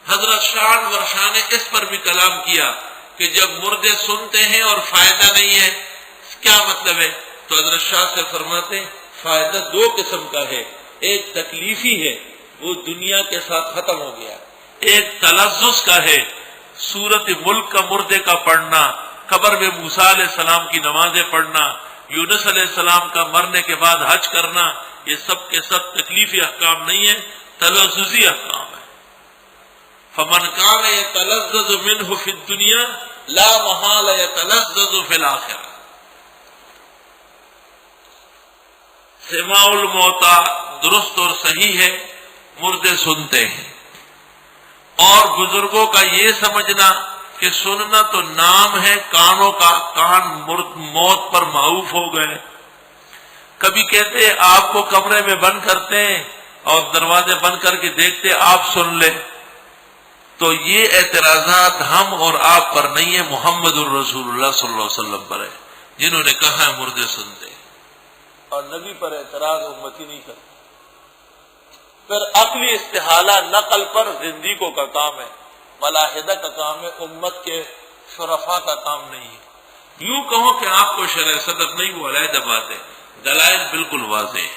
حضرت شاہ ورشاہ نے اس پر بھی کلام کیا کہ جب مردے سنتے ہیں اور فائدہ نہیں ہے کیا مطلب ہے؟ تو حضرت شاہ سے فرماتے ہیں فائدہ دو قسم کا ہے، ایک تکلیفی ہے وہ دنیا کے ساتھ ختم ہو گیا، ایک تلذذ کا ہے، سورت ملک کا مردے کا پڑھنا، قبر میں موسیٰ علیہ السلام کی نمازیں پڑھنا، یونس علیہ السلام کا مرنے کے بعد حج کرنا، یہ سب کے سب تکلیفی احکام نہیں ہے، تلذذی احکام ہے۔ فمن کان یتلذذ منہ فی الدنیا لا محال یتلذذ فی الآخرہ۔ سماع الموتیٰ درست اور صحیح ہے، مردے سنتے ہیں، اور بزرگوں کا یہ سمجھنا کہ سننا تو نام ہے کانوں کا، کان موت پر معروف ہو گئے۔ کبھی کہتے آپ کو کمرے میں بند کرتے ہیں اور دروازے بند کر کے دیکھتے آپ سن لیں، تو یہ اعتراضات ہم اور آپ پر نہیں ہے، محمد الرسول اللہ صلی اللہ علیہ وسلم پر ہے، جنہوں نے کہا ہے مردے سنتے ہیں، اور نبی پر اعتراض امتی نہیں کرتے۔ پھر عقلی استحالہ نقل پر زندیقوں کا کام ہے، ملاحدہ کا کام ہے، امت کے شرفاء کا کام نہیں ہے۔ یوں کہو کہ آپ کو شرح صدر نہیں، وہ علیحدہ بات ہے، دلائل بالکل واضح ہے۔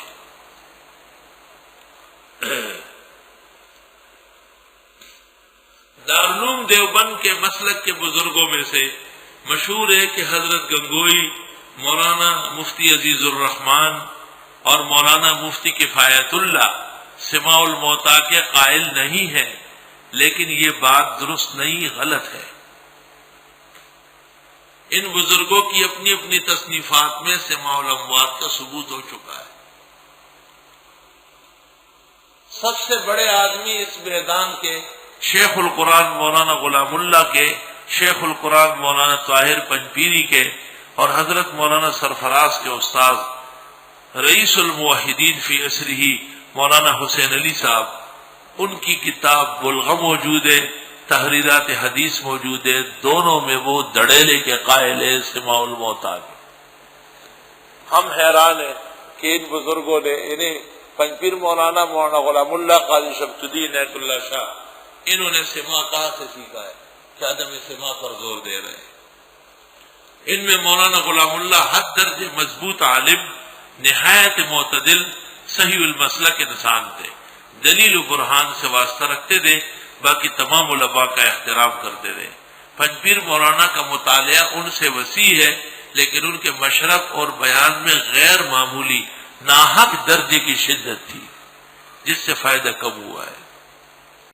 دارالعلوم دیوبند کے مسلک کے بزرگوں میں سے مشہور ہے کہ حضرت گنگوئی، مولانا مفتی عزیز الرحمان اور مولانا مفتی کفایت اللہ سماع الموتیٰ کے قائل نہیں ہے، لیکن یہ بات درست نہیں، غلط ہے۔ ان بزرگوں کی اپنی اپنی تصنیفات میں سماع الاموات کا ثبوت ہو چکا ہے۔ سب سے بڑے آدمی اس میدان کے شیخ القرآن مولانا غلام اللہ کے، شیخ القرآن مولانا طاہر پنجپیری کے، اور حضرت مولانا سرفراز کے استاد رئیس الموحدین فی عصرہ مولانا حسین علی صاحب، ان کی کتاب بلغم موجود ہے، تحریرات حدیث موجود ہے، دونوں میں وہ دڑیلے کے قائل ہے سماع الموتیٰ کے۔ ہم حیران ہیں کہ ان بزرگوں نے انہیں پنجپیر مولانا غلام اللہ قاضی شمس الدین عنایت اللہ شاہ، انہوں نے سماع کہاں سے سیکھا ہے کہ عدم سماع پر زور دے رہے ہیں۔ ان میں مولانا غلام اللہ حد درجے مضبوط عالم، نہایت معتدل، صحیح المسلک انسان تھے، دلیل و برہان سے واسطہ رکھتے تھے، باقی تمام علماء کا احترام کرتے تھے۔ پنجپیر مولانا کا مطالعہ ان سے وسیع ہے، لیکن ان کے مشرب اور بیان میں غیر معمولی ناحق درجے کی شدت تھی، جس سے فائدہ کم ہوا ہے۔